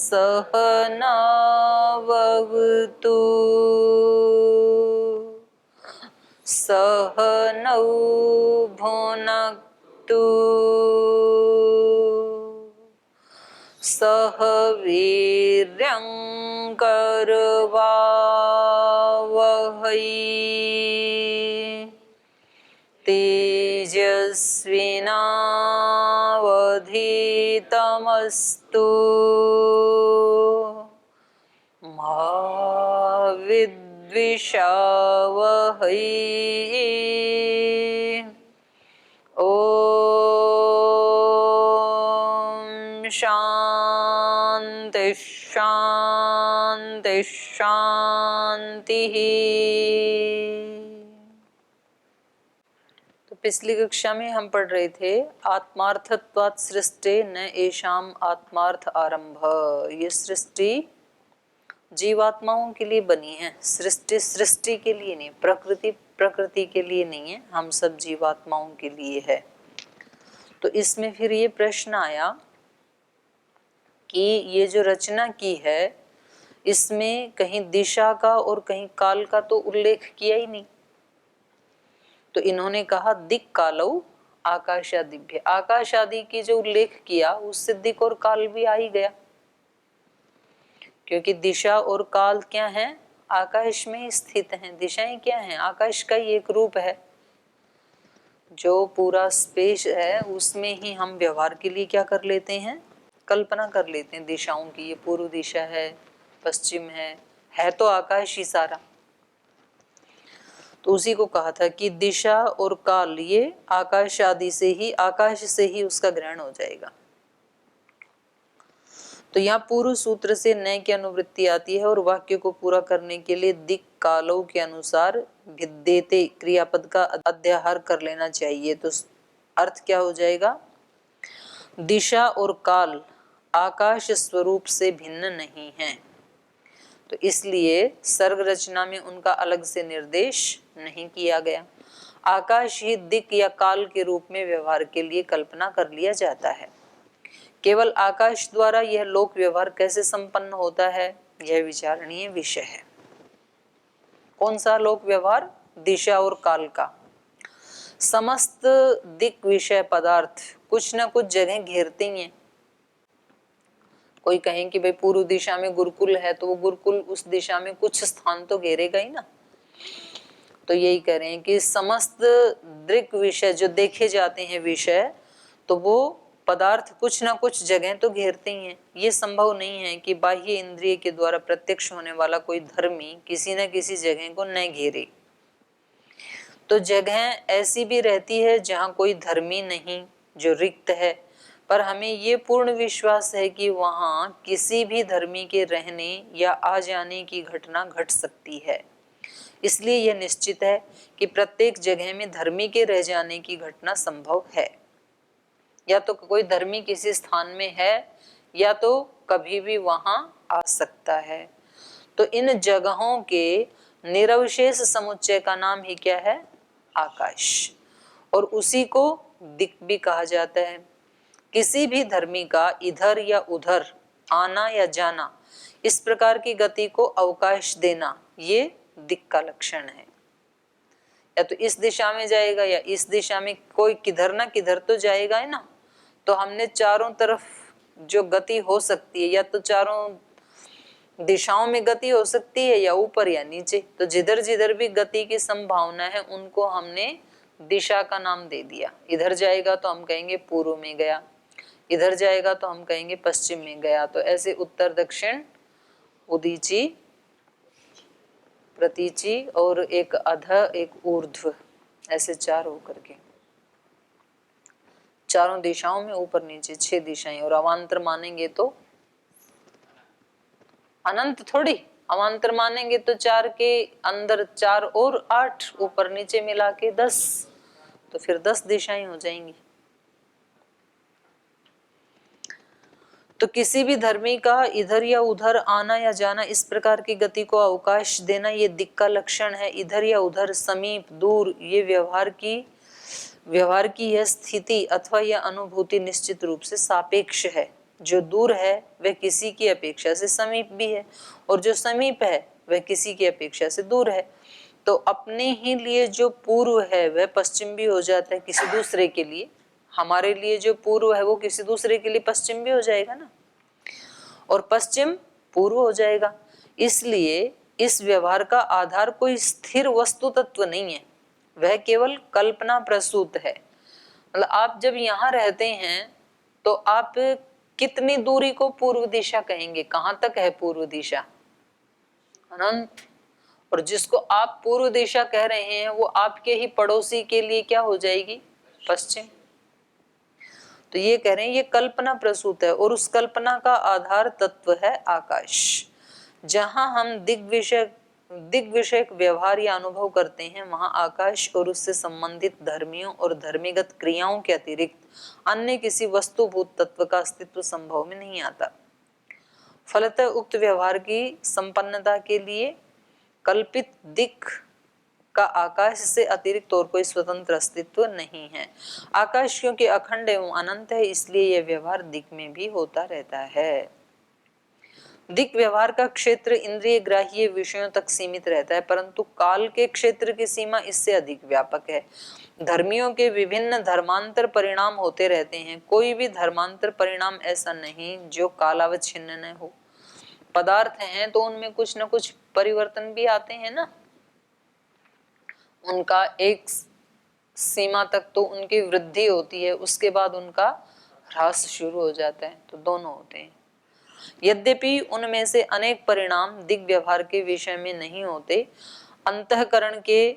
सहनाववतु सहनौ भुनक्तु सह वीर्यं करवावहै तेजस्विनावधीतमस्तु मा विद्विषावहै। ओम शांति शांति शांति। तो पिछली कक्षा में हम पढ़ रहे थे आत्मार्थत्वात् सृष्टि न एषाम आत्मार्थ आरंभ। ये सृष्टि जीवात्माओं के लिए बनी है, सृष्टि सृष्टि के लिए नहीं, प्रकृति प्रकृति के लिए नहीं है, हम सब जीवात्माओं के लिए है। तो इसमें फिर ये प्रश्न आया कि ये जो रचना की है इसमें कहीं दिशा का और कहीं काल का तो उल्लेख किया ही नहीं। तो इन्होंने कहा दिक् कालौ आकाशादिभ्य, आकाश आदि की जो उल्लेख किया उससे दिक् और काल भी आ ही गया, क्योंकि दिशा और काल क्या है, आकाश में स्थित हैं। दिशाएं क्या हैं, आकाश का ही एक रूप है। जो पूरा स्पेस है उसमें ही हम व्यवहार के लिए क्या कर लेते हैं, कल्पना कर लेते हैं दिशाओं की। ये पूर्व दिशा है, पश्चिम है तो आकाश ही सारा। तो उसी को कहा था कि दिशा और काल ये आकाश आदि से ही, आकाश से ही उसका ग्रहण हो जाएगा। तो यहाँ पूर्व सूत्र से नए की अनुवृत्ति आती है और वाक्य को पूरा करने के लिए दिक् कालों के अनुसार भिद्येते क्रियापद का अध्याहार कर लेना चाहिए। तो अर्थ क्या हो जाएगा, दिशा और काल आकाश स्वरूप से भिन्न नहीं है, तो इसलिए सर्ग रचना में उनका अलग से निर्देश नहीं किया गया। आकाश ही दिक् या काल के रूप में व्यवहार के लिए कल्पना कर लिया जाता है। केवल आकाश द्वारा यह लोक व्यवहार कैसे संपन्न होता है, यह विचारणीय विषय है। कौन सा लोक व्यवहार, दिशा और काल का। समस्त दिक् विषय पदार्थ कुछ न कुछ जगह घेरते ही हैं। कोई कहें कि भाई पूर्व दिशा में गुरुकुल है तो वो गुरुकुल उस दिशा में कुछ स्थान तो घेरेगा ही ना। तो यही कह रहे हैं कि समस्त दृक् विषय जो देखे जाते हैं विषय, तो वो पदार्थ कुछ ना कुछ जगह तो घेरते ही हैं। ये संभव नहीं है कि बाह्य इंद्रिय के द्वारा प्रत्यक्ष होने वाला कोई धर्मी किसी न किसी जगह को न घेरे। तो जगह ऐसी भी रहती है जहाँ कोई धर्मी नहीं, जो रिक्त है, पर हमें ये पूर्ण विश्वास है कि वहाँ किसी भी धर्मी के रहने या आ जाने की घटना घट सकती है। इसलिए यह निश्चित है कि प्रत्येक जगह में धर्मी के रह जाने की घटना संभव है। या तो कोई धर्मी किसी स्थान में है या तो कभी भी वहां आ सकता है। तो इन जगहों के निरवशेष समुच्चय का नाम ही क्या है, आकाश, और उसी को दिक् भी कहा जाता है। किसी भी धर्मी का इधर या उधर आना या जाना, इस प्रकार की गति को अवकाश देना, ये दिक् का लक्षण है। या तो इस दिशा में जाएगा या इस दिशा में, कोई किधर ना किधर तो जाएगा है ना। तो हमने चारों तरफ जो गति हो सकती है, या तो चारों दिशाओं में गति हो सकती है या ऊपर या नीचे, तो जिधर जिधर भी गति की संभावना है उनको हमने दिशा का नाम दे दिया। इधर जाएगा तो हम कहेंगे पूर्व में गया, इधर जाएगा तो हम कहेंगे पश्चिम में गया। तो ऐसे उत्तर दक्षिण, उदीची, प्रतीची और एक अध, एक ऊर्ध्व, ऐसे चार होकर के चारों दिशाओं में ऊपर नीचे 6 दिशाएं। और अवांतर मानेंगे तो अनंत थोड़ी, अवांतर मानेंगे तो 4 के अंदर 4 और 8, ऊपर नीचे मिला के 10, तो फिर 10 दिशाएं हो जाएंगी। तो किसी भी धर्मी का इधर या उधर आना या जाना, इस प्रकार की गति को अवकाश देना, ये दिक् का लक्षण है। इधर या उधर, समीप दूर, ये व्यवहार की यह स्थिति अथवा यह अनुभूति निश्चित रूप से सापेक्ष है। जो दूर है वह किसी की अपेक्षा से समीप भी है, और जो समीप है वह किसी की अपेक्षा से दूर है। तो अपने ही लिए जो पूर्व है वह पश्चिम भी हो जाता है किसी दूसरे के लिए, हमारे लिए जो पूर्व है वो किसी दूसरे के लिए पश्चिम भी हो जाएगा ना, और पश्चिम पूर्व हो जाएगा। इसलिए इस व्यवहार का आधार कोई स्थिर वस्तु तत्व नहीं है, वह केवल कल्पना प्रसूत है। मतलब आप जब यहाँ रहते हैं तो आप कितनी दूरी को पूर्व दिशा कहेंगे, कहां तक है पूर्व दिशा? अनंत। और जिसको आप पूर्व दिशा कह रहे हैं वो आपके ही पड़ोसी के लिए क्या हो जाएगी? पश्चिम। तो ये कह रहे हैं ये कल्पना प्रसूत है, और उस कल्पना का आधार तत्व है आकाश। जहां हम दिग्विषयक व्यवहार या अनुभव करते हैं वहां आकाश और उससे संबंधित धर्मियों और धर्मीगत क्रियाओं के अतिरिक्त अन्य किसी वस्तुभूत तत्व का अस्तित्व संभव में नहीं आता। फलतः उक्त व्यवहार की संपन्नता के लिए कल्पित दिक् का आकाश से अतिरिक्त और कोई स्वतंत्र अस्तित्व नहीं है। आकाश क्योंकि अखंड एवं अनंत है, इसलिए यह व्यवहार दिक् में भी होता रहता है। दिक् व्यवहार का क्षेत्र इंद्रिय ग्राह्य विषयों तक सीमित रहता है, परंतु काल के क्षेत्र की सीमा इससे अधिक व्यापक है। धर्मियों के विभिन्न धर्मांतर परिणाम होते रहते हैं, कोई भी धर्मांतर परिणाम ऐसा नहीं जो कालावच्छिन्न न हो। पदार्थ हैं तो उनमें कुछ न कुछ परिवर्तन भी आते हैं ना, उनका एक सीमा तक तो उनकी वृद्धि होती है, उसके बाद उनका ह्रास शुरू हो जाता है, तो दोनों होते हैं। यद्यपि उनमें से अनेक परिणाम दिग् व्यवहार के विषय में नहीं होते, अंतःकरण के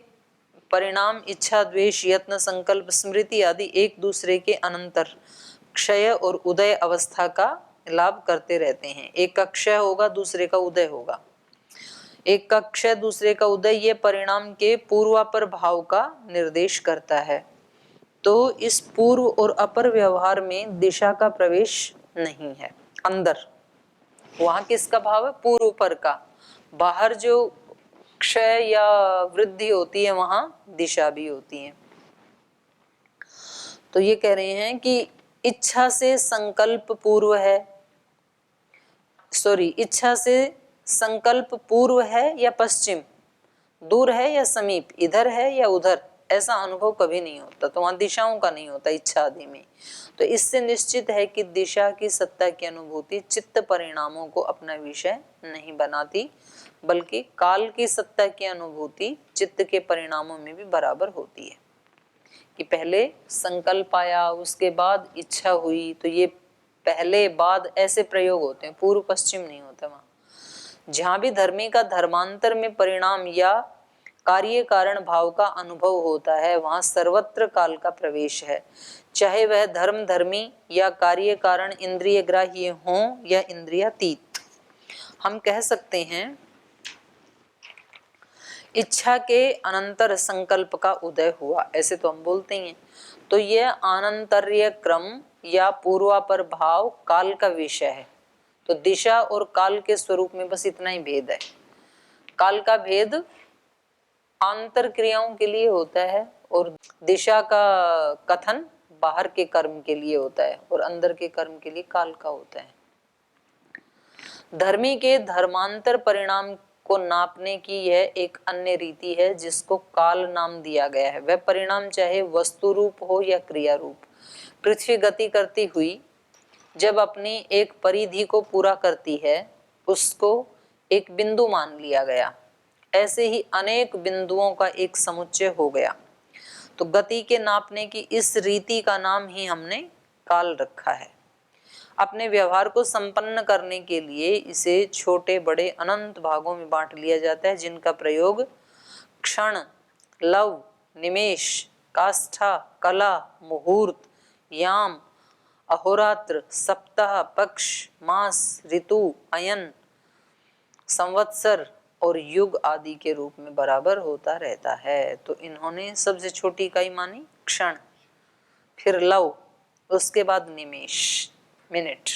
परिणाम इच्छा द्वेष यत्न संकल्प स्मृति आदि एक दूसरे के अनंतर क्षय और उदय अवस्था का लाभ करते रहते हैं। एक का क्षय होगा दूसरे का उदय होगा, एक का क्षय दूसरे का उदय, ये परिणाम के पूर्वापर भाव का निर्देश करता है। तो इस पूर्व और अपर व्यवहार में दिशा का प्रवेश नहीं है। अंदर वहां किसका भाव है? पूर्व पर का। बाहर जो क्षय या वृद्धि होती है वहां दिशा भी होती है। तो ये कह रहे हैं कि इच्छा से संकल्प पूर्व है, इच्छा से संकल्प पूर्व है या पश्चिम, दूर है या समीप, इधर है या उधर, ऐसा अनुभव कभी नहीं होता। तो वहां दिशाओं का नहीं होता इच्छा आदि में। तो इससे निश्चित है कि दिशा की सत्ता की अनुभूति चित्त परिणामों को अपना विषय नहीं बनाती, बल्कि काल की सत्ता की अनुभूति चित्त के परिणामों में भी बराबर होती है। कि पहले संकल्प आया, उसके बाद इच्छा हुई, तो ये पहले बाद ऐसे प्रयोग होते हैं, पूर्व पश्चिम नहीं होता। वहां जहां भी धर्मी का धर्मांतर में परिणाम या कार्य कारण भाव का अनुभव होता है वहां सर्वत्र काल का प्रवेश है, चाहे वह धर्म धर्मी या कार्य कारण इंद्रिय ग्राह्य हो या इंद्रियातीत। हम कह सकते हैं इच्छा के अनंतर संकल्प का उदय हुआ, ऐसे तो हम बोलते ही हैं। तो यह अनंतर्य क्रम या पूर्वापर भाव काल का विषय है। तो दिशा और काल के स्वरूप में बस इतना ही भेद है। काल का भेद आंतर क्रियाओं के लिए होता है और दिशा का कथन बाहर के कर्म के लिए होता है और अंदर के कर्म के लिए काल का होता है। धर्मी के धर्मांतर परिणाम को नापने की यह एक अन्य रीति है जिसको काल नाम दिया गया है। वह परिणाम चाहे वस्तु रूप हो या क्रिया रूप। पृथ्वी गति करती हुई जब अपनी एक परिधि को पूरा करती है उसको एक बिंदु मान लिया गया, ऐसे ही अनेक बिंदुओं का एक समुच्चय हो गया। तो गति के नापने की इस रीति का नाम ही हमने काल रखा है। अपने व्यवहार को संपन्न करने के लिए इसे छोटे बड़े अनंत भागों में बांट लिया जाता है, जिनका प्रयोग क्षण, लव, निमेष, काष्ठा, कला, मुहूर्त, याम, अहोरात्र, सप्ताह, पक्ष, मास, ऋतु, अयन, संवत्सर और युग आदि के रूप में बराबर होता रहता है। तो इन्होंने सबसे छोटी इकाई मानी क्षण, फिर लव, उसके बाद निमेष, मिनट।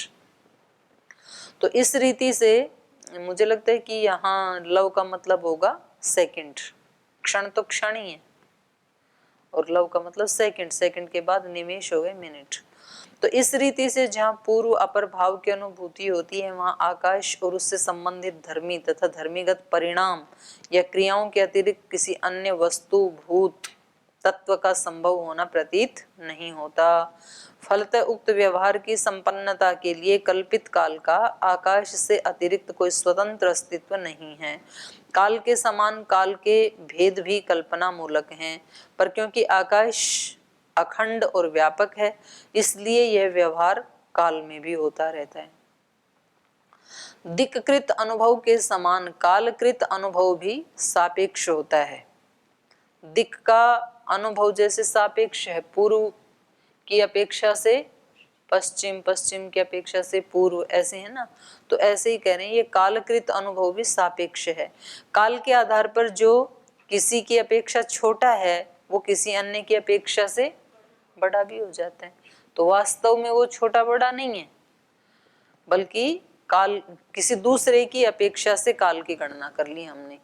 तो इस रीति से मुझे लगता है कि यहाँ लव का मतलब होगा सेकंड। क्षण तो क्षण ही है और लव का मतलब सेकंड, सेकंड के बाद निमेष हो गए मिनट। तो इस रीति से जहाँ पूर्व अपर भाव की अनुभूति होती है, वहाँ आकाश और उससे संबंधित धर्मी तथा धर्मीगत परिणाम या क्रियाओं के अतिरिक्त किसी अन्य वस्तु भूत तत्व का संभव होना प्रतीत नहीं होता। फलतः उक्त व्यवहार की संपन्नता के लिए कल्पित काल का आकाश से अतिरिक्त कोई स्वतंत्र अस्तित्व नहीं है। काल के समान काल के भेद भी कल्पना मूलक हैं, पर क्योंकि आकाश अखंड और व्यापक है, इसलिए यह व्यवहार काल में भी होता रहता है। दिक्कृत अनुभव के समान कालकृत अनुभव भी सापेक्ष होता है। दिक् का अनुभव जैसे सापेक्ष है, पूर्व की अपेक्षा से पश्चिम, पश्चिम की अपेक्षा से पूर्व, ऐसे है ना। तो ऐसे ही कह रहे हैं ये कालकृत अनुभव भी सापेक्ष है। काल के आधार पर जो किसी की अपेक्षा छोटा है वो किसी अन्य की अपेक्षा से बड़ा भी हो जाता है। तो वास्तव में वो छोटा बड़ा नहीं है, बल्कि काल किसी दूसरे की अपेक्षा से काल की गणना कर ली हमने।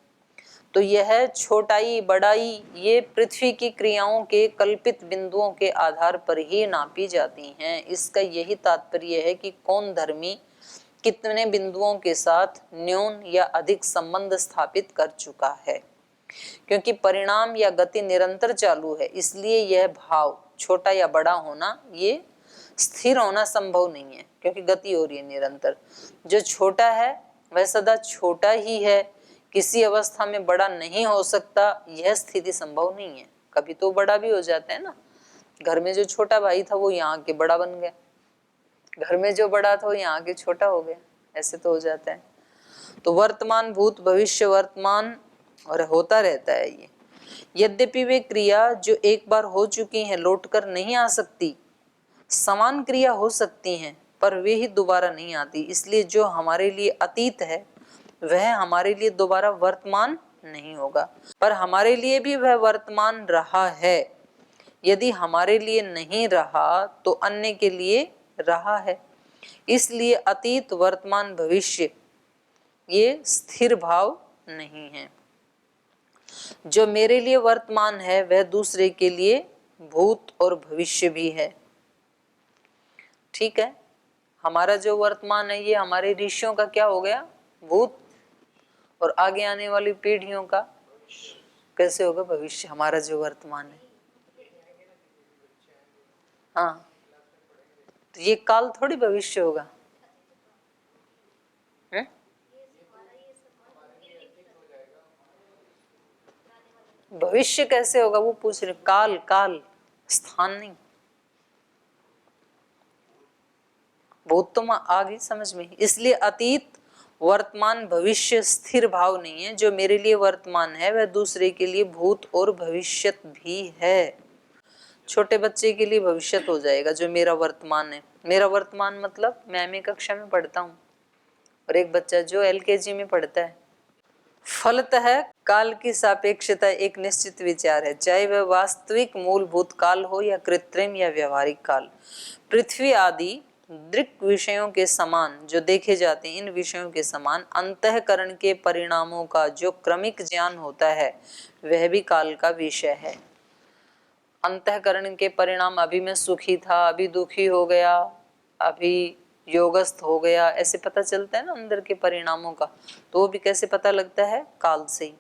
तो यह छोटाई बड़ाई ये पृथ्वी की क्रियाओं के कल्पित बिंदुओं के आधार पर ही नापी जाती हैं। इसका यही तात्पर्य है कि कौन धर्मी कितने बिंदुओं के साथ न्यून या अधिक संबंध स्थापित कर चुका है। क्योंकि परिणाम या गति निरंतर चालू है, इसलिए यह भाव छोटा या बड़ा होना, ये स्थिर होना संभव नहीं है, क्योंकि गति हो रही है निरंतर। जो छोटा है वह सदा छोटा ही है, किसी अवस्था में बड़ा नहीं हो सकता, यह स्थिति संभव नहीं है। कभी तो बड़ा भी हो जाता है ना। घर में जो छोटा भाई था वो यहाँ के बड़ा बन गया, घर में जो बड़ा था वो यहाँ के छोटा हो गया, ऐसे तो हो जाता है। तो वर्तमान भूत भविष्य वर्तमान और होता रहता है ये। यद्यपि वे क्रिया जो एक बार हो चुकी हैं लौटकर नहीं आ सकती, समान क्रिया हो सकती हैं पर वे ही दोबारा नहीं आती। इसलिए जो हमारे लिए अतीत है वह हमारे लिए दोबारा वर्तमान नहीं होगा, पर हमारे लिए भी वह वर्तमान रहा है। यदि हमारे लिए नहीं रहा तो अन्य के लिए रहा है। इसलिए अतीत वर्तमान भविष्य ये स्थिर भाव नहीं है। जो मेरे लिए वर्तमान है वह दूसरे के लिए भूत और भविष्य भी है। ठीक है, हमारा जो वर्तमान है ये हमारे ऋषियों का क्या हो गया, भूत, और आगे आने वाली पीढ़ियों का कैसे होगा, भविष्य। हमारा जो वर्तमान है, हाँ, तो ये काल थोड़ी भविष्य होगा। भविष्य कैसे होगा वो पूछ रहे। काल, काल स्थान नहीं। भूत तो आ गई समझ में। इसलिए अतीत वर्तमान भविष्य स्थिर भाव नहीं है। जो मेरे लिए वर्तमान है वह दूसरे के लिए भूत और भविष्यत भी है। छोटे बच्चे के लिए भविष्यत हो जाएगा जो मेरा वर्तमान है। मेरा वर्तमान मतलब मैं एमए कक्षा में पढ़ता हूँ और एक बच्चा जो एलकेजी में पढ़ता है। फलतः काल की सापेक्षता एक निश्चित विचार है, चाहे वह वास्तविक मूलभूत काल हो या कृत्रिम या व्यवहारिक काल। पृथ्वी आदि दृक् विषयों के समान जो देखे जाते हैं, इन विषयों के समान अंतःकरण के परिणामों का जो क्रमिक ज्ञान होता है वह भी काल का विषय है। अंतःकरण के परिणाम, अभी मैं सुखी था, अभी दुखी हो गया, अभी योगस्थ हो गया, ऐसे पता चलता है ना अंदर के परिणामों का। तो वो भी कैसे पता लगता है, काल से ही।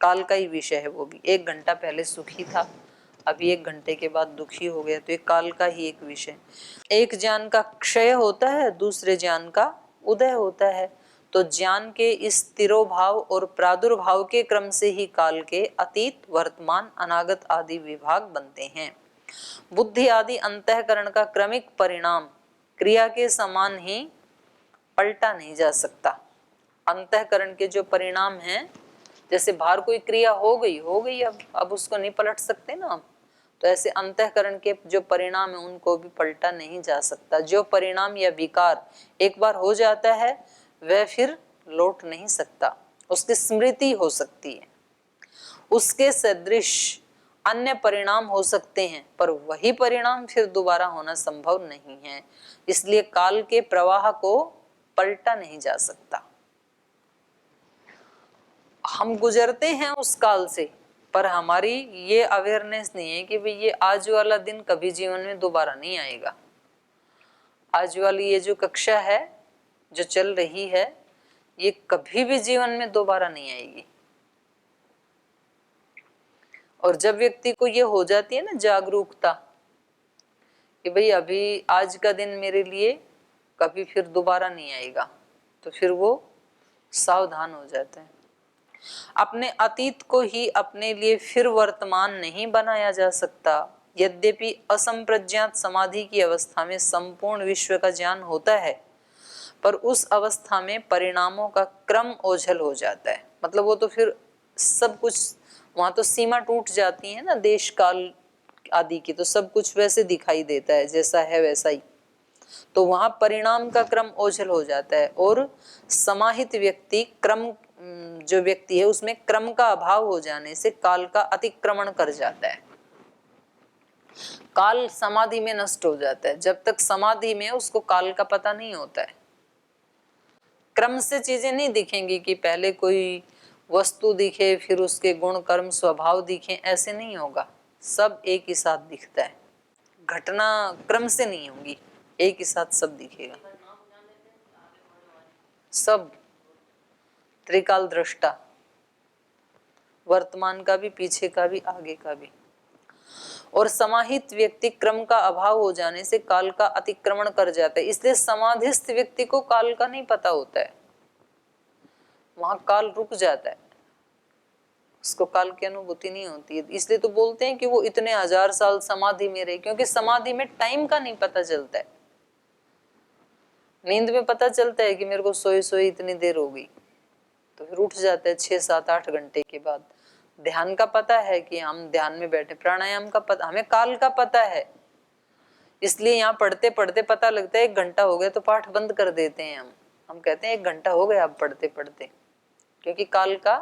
काल का ही विषय है वो भी। 1 घंटा पहले सुखी था, अभी 1 घंटे के बाद दुखी हो गया, तो ये काल का ही एक विषय। एक ज्ञान का क्षय होता है, दूसरे ज्ञान का उदय होता है। तो ज्ञान के इस तिरोभाव और प्रादुर्भाव के क्रम से ही काल के अतीत वर्तमान अनागत आदि विभाग बनते हैं। बुद्धि आदि अंतःकरण का क्रमिक परिणाम क्रिया के समान ही पलटा नहीं जा सकता। अंतःकरण के जो परिणाम हैं, जैसे बाहर कोई क्रिया हो गई, अब उसको नहीं पलट सकते ना हम। तो ऐसे अंतःकरण के जो परिणाम है उनको भी पलटा नहीं जा सकता। जो परिणाम या विकार एक बार हो जाता है वह फिर लौट नहीं सकता। उसकी स्मृति हो सकती है, उसके सदृश अन्य परिणाम हो सकते हैं, पर वही परिणाम फिर दोबारा होना संभव नहीं है। इसलिए काल के प्रवाह को पलटा नहीं जा सकता। हम गुजरते हैं उस काल से, पर हमारी ये अवेयरनेस नहीं है कि भाई ये आज वाला दिन कभी जीवन में दोबारा नहीं आएगा। आज वाली ये जो कक्षा है जो चल रही है, ये कभी भी जीवन में दोबारा नहीं आएगी। और जब व्यक्ति को ये हो जाती है ना जागरूकता कि भाई अभी आज का दिन मेरे लिए कभी फिर दोबारा नहीं आएगा, तो फिर वो सावधान हो जाता है। अपने अतीत को ही अपने लिए फिर वर्तमान नहीं बनाया जा सकता। यद्यपि असंप्रज्ञात समाधि की अवस्था में संपूर्ण विश्व का ज्ञान होता है, पर उस अवस्था में परिणामों का क्रम ओझल हो जाता है। मतलब वो तो फिर सब कुछ, वहां तो सीमा टूट जाती है ना देश काल आदि की, तो सब कुछ वैसे दिखाई देता है जैसा है वैसा ही। तो वहां परिणाम का क्रम ओझल हो जाता है और समाहित व्यक्ति क्रम, जो व्यक्ति है उसमें क्रम का अभाव हो जाने से काल का अतिक्रमण कर जाता है। काल समाधि में नष्ट हो जाता है। जब तक समाधि में उसको काल का पता नहीं होता है। क्रम से चीजें नहीं दिखेंगी कि पहले कोई वस्तु दिखे फिर उसके गुण कर्म स्वभाव दिखे, ऐसे नहीं होगा। सब एक ही साथ दिखता है। घटना क्रम से नहीं होगी, एक ही साथ सब दिखेगा। सब त्रिकाल दृष्टा, वर्तमान का भी, पीछे का भी, आगे का भी। और समाहित व्यक्ति क्रम का अभाव हो जाने से काल का अतिक्रमण कर जाता है। इसलिए समाधिस्थ व्यक्ति को काल का नहीं पता होता है, वहां काल रुक जाता है, उसको काल की अनुभूति नहीं होती है। इसलिए तो बोलते हैं कि वो इतने 1000 साल समाधि में रहे, क्योंकि समाधि में टाइम का नहीं पता चलता है। नींद में पता चलता है कि मेरे को सोए सोए इतनी देर हो गई, तो फिर उठ जाता है 6, 7, 8 घंटे के बाद। ध्यान का पता है कि हम ध्यान में बैठे, प्राणायाम का पता, हमें काल का पता है। इसलिए यहाँ पढ़ते पढ़ते पता लगता है 1 घंटा हो गया तो पाठ बंद कर देते हैं। हम कहते हैं 1 घंटा हो गया अब पढ़ते पढ़ते, क्योंकि काल का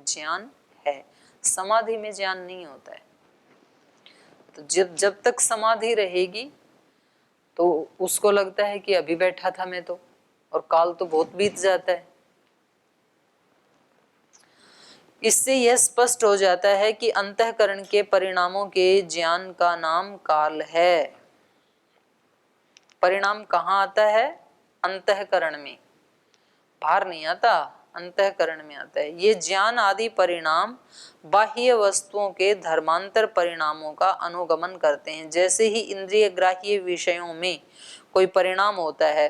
ज्ञान है। समाधि में ज्ञान नहीं होता है। तो जब तक समाधि रहेगी तो उसको लगता है कि अभी बैठा था मैं तो, और काल तो बहुत बीत जाता है। इससे यह स्पष्ट हो जाता है कि अंतःकरण के परिणामों के ज्ञान का नाम काल है। परिणाम कहाँ आता है? अंतःकरण में, बाहर नहीं आता, अंतःकरण में आता है। ये ज्ञान आदि परिणाम बाह्य वस्तुओं के धर्मांतर परिणामों का अनुगमन करते हैं। जैसे ही इंद्रिय ग्राह्य विषयों में कोई परिणाम होता है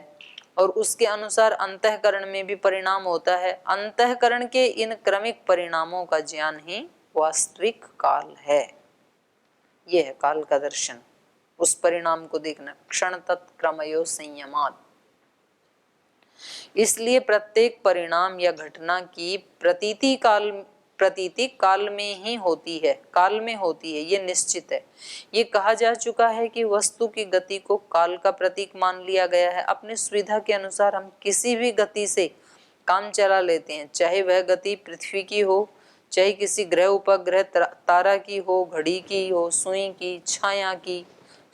और उसके अनुसार अंतःकरण में भी परिणाम होता है, अंतःकरण के इन क्रमिक परिणामों का ज्ञान ही वास्तविक काल है। यह है काल का दर्शन, उस परिणाम को देखना। क्षण तत्क्रमयो संयमात्। इसलिए प्रत्येक परिणाम या घटना की प्रतीति काल में ही होती है, काल में होती है, ये निश्चित है। ये कहा जा चुका है कि वस्तु की गति को काल का प्रतीक मान लिया गया है। अपनी सुविधा के अनुसार हम किसी भी गति से काम चला लेते हैं, चाहे वह गति पृथ्वी की हो, चाहे किसी ग्रह उपग्रह तारा की हो, घड़ी की हो, सुई की, छाया की।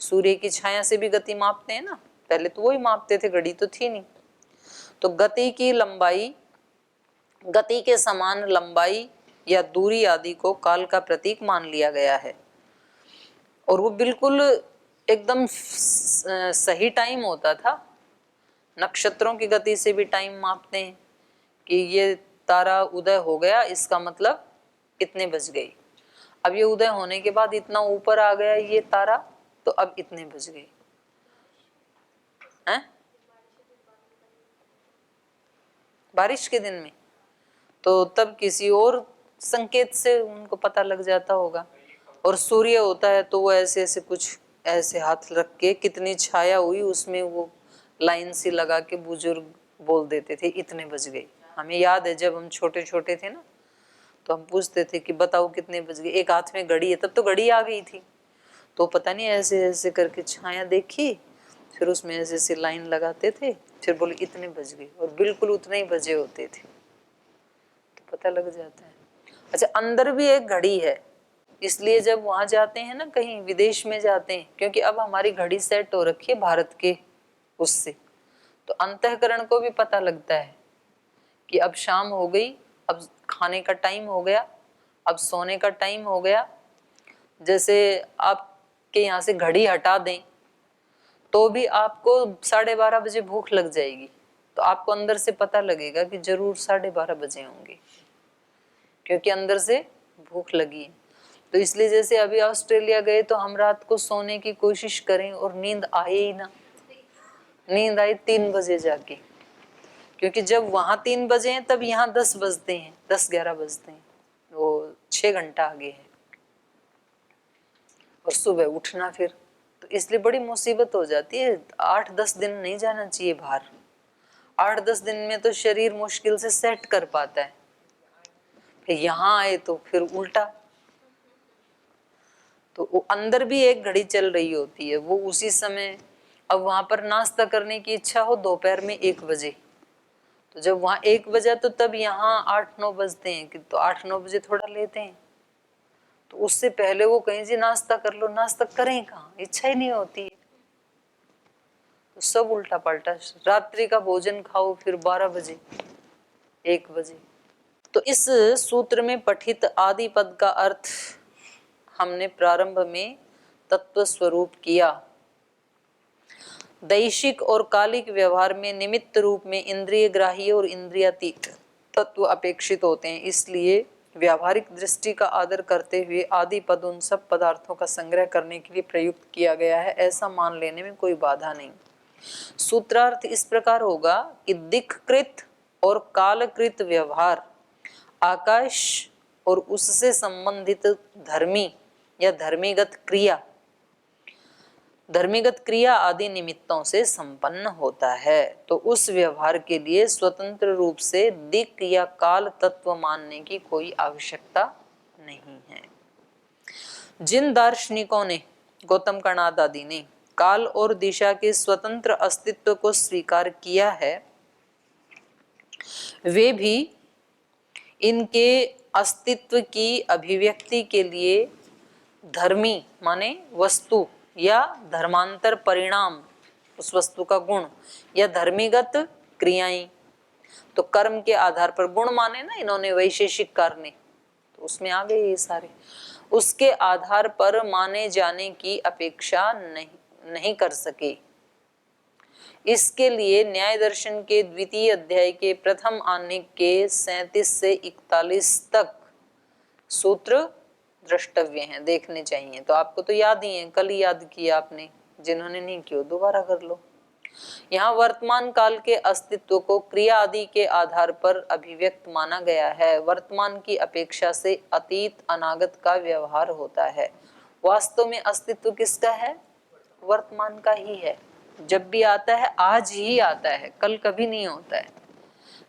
सूर्य की छाया से भी गति मापते हैं ना, पहले तो वही मापते थे, घड़ी तो थी नहीं। तो गति की लंबाई, गति के समान लंबाई या दूरी आदि को काल का प्रतीक मान लिया गया है। और वो बिल्कुल एकदम सही टाइम होता था। नक्षत्रों की गति से भी टाइम मापते हैं कि ये तारा उदय हो गया, इसका मतलब इतने बज गई। अब ये उदय होने के बाद इतना ऊपर आ गया ये तारा, तो अब इतने बज गई हैं। बारिश के दिन में तो तब किसी और संकेत से उनको पता लग जाता होगा। और सूर्य होता है तो वो ऐसे ऐसे कुछ ऐसे हाथ रख के कितनी छाया हुई उसमें वो लाइन सी लगा के बुजुर्ग बोल देते थे इतने बज गई। हमें याद है जब हम छोटे छोटे थे ना, तो हम पूछते थे कि बताओ कितने बज गए। एक हाथ में घड़ी है, तब तो घड़ी आ गई थी, तो पता नहीं ऐसे ऐसे करके छाया देखी, फिर उसमें ऐसे ऐसे लाइन लगाते थे, फिर बोले इतने बज गए, और बिल्कुल उतने ही बजे होते थे, तो पता लग जाता है। अच्छा, अंदर भी एक घड़ी है। इसलिए जब वहां जाते हैं ना, कहीं विदेश में जाते हैं, क्योंकि अब हमारी घड़ी सेट हो रखी है भारत के उससे, तो अंतःकरण को भी पता लगता है कि अब शाम हो गई, अब खाने का टाइम हो गया, अब सोने का टाइम हो गया। जैसे आपके यहाँ से घड़ी हटा दें तो भी आपको 12:30 बजे भूख लग जाएगी, तो आपको अंदर से पता लगेगा कि जरूर 12:30 बजे होंगे, क्योंकि अंदर से भूख लगी है। तो इसलिए जैसे अभी ऑस्ट्रेलिया गए तो हम रात को सोने की कोशिश करें और नींद आए ही ना, नींद आई 3 बजे जाके, क्योंकि जब वहां 3 बजे हैं तब यहाँ 10 बजते हैं, 10-11 बजते हैं, वो 6 घंटा आगे है, और सुबह उठना फिर, तो इसलिए बड़ी मुसीबत हो जाती है। 8-10 दिन नहीं जाना चाहिए बाहर, 8-10 दिन में तो शरीर मुश्किल से सेट कर पाता है, फिर यहाँ आए तो फिर उल्टा। तो वो अंदर भी एक घड़ी चल रही होती है, वो उसी समय, अब वहां पर नाश्ता करने की इच्छा हो दोपहर में 1 बजे, तो जब वहां 1 बजा तो तब यहाँ 8-9 बजते हैं, कि तो 8-9 बजे थोड़ा लेते हैं, तो उससे पहले वो कहीं जी नाश्ता कर लो, नाश्ता करें कहाँ, इच्छा ही नहीं होती है, तो सब उल्टा पलटा। रात्रि का भोजन खाओ फिर 12 बजे 1 बजे। तो इस सूत्र में पठित आदि पद का अर्थ हमने प्रारंभ में तत्व स्वरूप किया। दैशिक और कालिक व्यवहार में निमित्त रूप में इंद्रिय ग्राह्य और इंद्रियातीत तत्व अपेक्षित होते हैं, इसलिए व्यावहारिक दृष्टि का आदर करते हुए आदि पद उन सब पदार्थों का संग्रह करने के लिए प्रयुक्त किया गया है, ऐसा मान लेने में कोई बाधा नहीं। सूत्रार्थ इस प्रकार होगा कि दिक्कृत और कालकृत व्यवहार, आकाश और उससे संबंधित धर्मी या धर्मीगत क्रिया, धर्मीगत क्रिया आदि निमित्तों से संपन्न होता है, तो उस व्यवहार के लिए स्वतंत्र रूप से दिक् या काल तत्व मानने की कोई आवश्यकता नहीं है। जिन दार्शनिकों ने, गौतम कणाद आदि ने, काल और दिशा के स्वतंत्र अस्तित्व को स्वीकार किया है, वे भी इनके अस्तित्व की अभिव्यक्ति के लिए धर्मी माने वस्तु या धर्मांतर परिणाम, उस वस्तु का गुण, या धर्मीगत क्रियाएं, तो कर्म के आधार पर गुण माने ना इन्होंने वैशेषिक कार्य, तो उसमें आ गए ये सारे, उसके आधार पर माने जाने की अपेक्षा नहीं कर सके। इसके लिए न्याय दर्शन के द्वितीय अध्याय के प्रथम आने के 37 से 41 तक सूत्र द्रष्टव्य हैं, देखने चाहिए। तो आपको तो याद ही है, कल ही याद किया आपने, जिन्होंने नहीं किया दोबारा कर लो। यहाँ वर्तमान काल के अस्तित्व को क्रिया आदि के आधार पर अभिव्यक्त माना गया है। वर्तमान की अपेक्षा से अतीत अनागत का व्यवहार होता है। वास्तव में अस्तित्व किसका है? वर्तमान का ही है। जब भी आता है आज ही आता है, कल कभी नहीं होता है,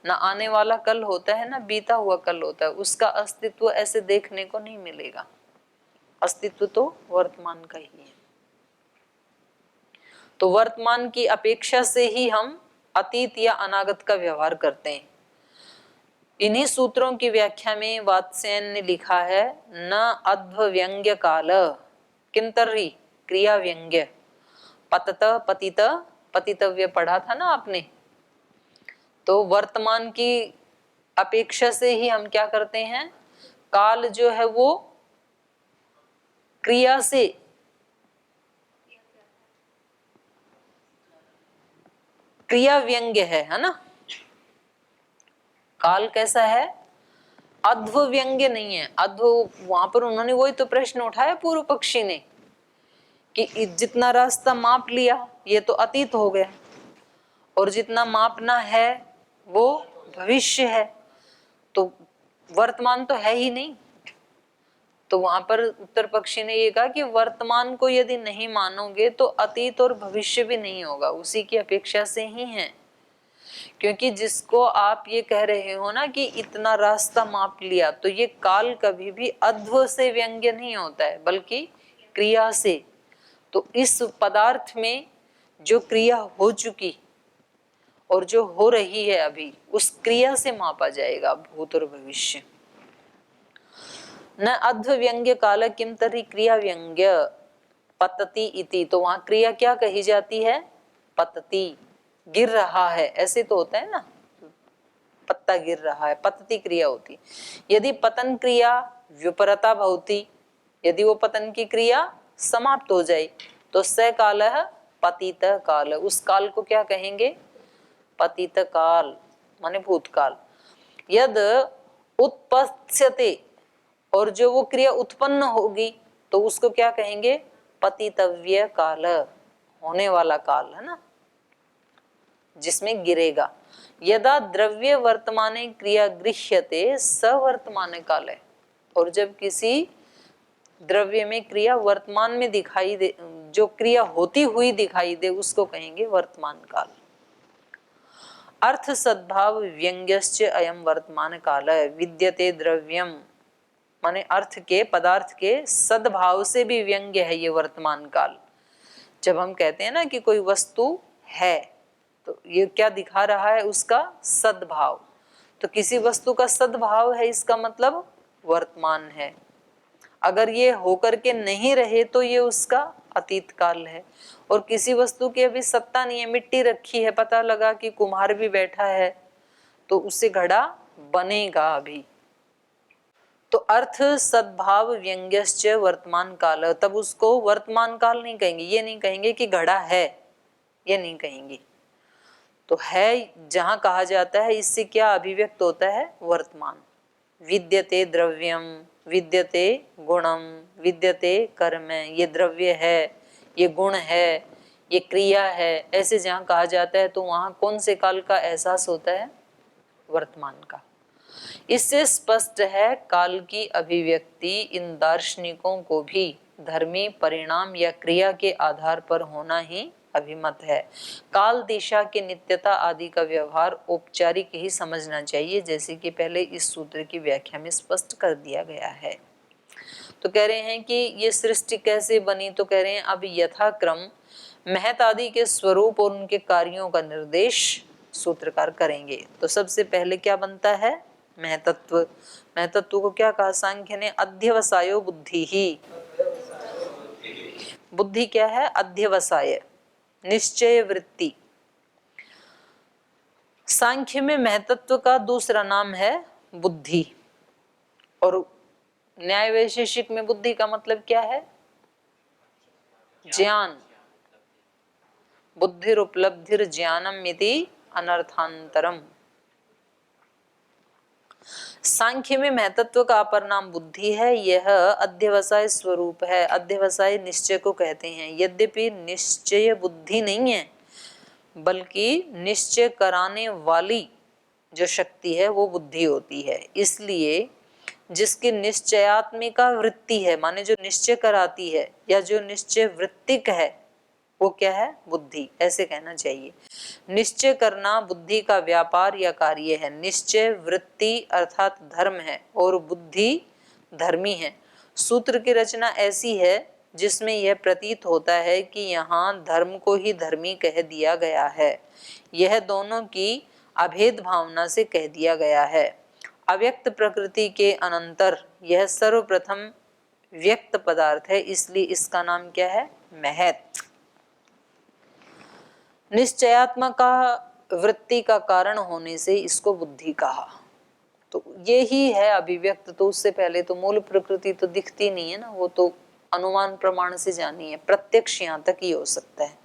ना आने वाला कल होता है ना बीता हुआ कल होता है। उसका अस्तित्व ऐसे देखने को नहीं मिलेगा। अस्तित्व तो वर्तमान का ही है। तो वर्तमान की अपेक्षा से ही हम अतीत या अनागत का व्यवहार करते हैं। इन्हीं सूत्रों की व्याख्या में वात्स्यायन ने लिखा है, न अध्व व्यंग्य काल किंतर्हि क्रिया व्यंग्य पतत पतित पतितव्य पढ़ा था ना आपने। तो वर्तमान की अपेक्षा से ही हम क्या करते हैं, काल जो है वो क्रिया से क्रिया व्यंग्य है ना। काल कैसा है? अध्व व्यंग्य नहीं है। अध्व वहां पर उन्होंने वही तो प्रश्न उठाया पूर्व पक्षी ने कि जितना रास्ता माप लिया ये तो अतीत हो गया, और जितना मापना है वो भविष्य है, तो वर्तमान तो है ही नहीं। तो वहां पर उत्तर पक्षी ने ये कहा कि वर्तमान को यदि नहीं मानोगे तो अतीत और भविष्य भी नहीं होगा, उसी की अपेक्षा से ही है। क्योंकि जिसको आप ये कह रहे हो ना कि इतना रास्ता माप लिया, तो ये काल कभी भी अध्व से व्यंग्य नहीं होता है बल्कि क्रिया से। तो इस पदार्थ में जो क्रिया हो चुकी और जो हो रही है अभी, उस क्रिया से मापा जाएगा भूत और भविष्य। न अध्व व्यंग्य काल किम तरी क्रिया व्यंग्य पतति इति। तो वहां क्रिया क्या कही जाती है? पतति, गिर रहा है, ऐसे तो होता है ना, पत्ता गिर रहा है, पतति क्रिया होती। यदि पतन क्रिया व्युपरता भवति, यदि वो पतन की क्रिया समाप्त हो जाए तो स कालः पतित काल, उस काल को क्या कहेंगे? पतित काल माने भूतकाल। यद उत्पत्स्यते, और जो वो क्रिया उत्पन्न होगी तो उसको क्या कहेंगे? पतितव्य काल, होने वाला काल है ना, जिसमें गिरेगा। यदा द्रव्य वर्तमाने क्रिया गृह्यते स वर्तमान काल है, और जब किसी द्रव्य में क्रिया वर्तमान में दिखाई दे, जो क्रिया होती हुई दिखाई दे, उसको कहेंगे वर्तमान काल। अर्थ सद्भाव व्यंग्यश्च अयम वर्तमान काल विद्यते द्रव्यम, माने अर्थ के, पदार्थ के सद्भाव से भी व्यंग्य है ये वर्तमान काल। जब हम कहते हैं ना कि कोई वस्तु है, तो ये क्या दिखा रहा है? उसका सद्भाव। तो किसी वस्तु का सद्भाव है, इसका मतलब वर्तमान है। अगर ये होकर के नहीं रहे तो ये उसका अतीत काल है। और किसी वस्तु की अभी सत्ता नहीं है, मिट्टी रखी है, पता लगा कि कुम्हार भी बैठा है, तो उससे घड़ा बनेगा अभी। तो अर्थ सद्भाव व्यंग्यश्च वर्तमान काल, तब उसको वर्तमान काल नहीं कहेंगे। ये नहीं कहेंगे कि घड़ा है, ये नहीं कहेंगे। तो है जहां कहा जाता है, इससे क्या अभिव्यक्त होता है? वर्तमान। विद्यते द्रव्यम, विद्यते गुणम, विद्यते कर्म, ये द्रव्य है, ये गुण है, ये क्रिया है, ऐसे जहां कहा जाता है तो वहां कौन से काल का एहसास होता है? वर्तमान का। इससे स्पष्ट है काल की अभिव्यक्ति इन दार्शनिकों को भी धर्मी परिणाम या क्रिया के आधार पर होना ही अभिमत है। काल, दिशा की नित्यता आदि का व्यवहार औपचारिक ही समझना चाहिए, जैसे कि पहले इस सूत्र की व्याख्या में स्पष्ट कर दिया गया है। तो कह रहे हैं कि ये सृष्टि कैसे बनी, तो कह रहे हैं अब यथाक्रम महत आदि के स्वरूप और उनके कार्यों का निर्देश सूत्रकार करेंगे। तो सबसे पहले क्या बनता है? महतत्व। महतत्व को क्या कहा सांख्य ने? अध्यवसायो बुद्धि ही। बुद्धि क्या है? अध्यवसाय, निश्चय वृत्ति। सांख्य में महतत्व का दूसरा नाम है बुद्धि, और न्याय वैशेषिक में बुद्धि का मतलब क्या है? ज्ञान। बुद्धिर उपलब्धिर ज्ञानम इति अनर्थांतरम। सांख्य में महतत्व का अपर नाम बुद्धि है। यह अध्यवसाय स्वरूप है। अध्यवसाय निश्चय को कहते हैं। यद्यपि निश्चय बुद्धि नहीं है, बल्कि निश्चय कराने वाली जो शक्ति है वो बुद्धि होती है। इसलिए जिसकी निश्चयात्मिका वृत्ति है, माने जो निश्चय कराती है या जो निश्चय वृत्तिक है, वो क्या है? बुद्धि, ऐसे कहना चाहिए। निश्चय करना बुद्धि का व्यापार या कार्य है। निश्चय वृत्ति अर्थात धर्म है और बुद्धि धर्मी है। सूत्र की रचना ऐसी है जिसमें यह प्रतीत होता है कि यहाँ धर्म को ही धर्मी कह दिया गया है। यह दोनों की अभेद भावना से कह दिया गया है। अव्यक्त प्रकृति के अनंतर यह सर्वप्रथम व्यक्त पदार्थ है, इसलिए इसका नाम क्या है? महत। निश्चयात्मक वृत्ति का कारण होने से इसको बुद्धि कहा। तो ये ही है अभिव्यक्त। तो उससे पहले तो मूल प्रकृति तो दिखती नहीं है ना, वो तो अनुमान प्रमाण से जानी है, प्रत्यक्ष यहाँ तक ही हो सकता है।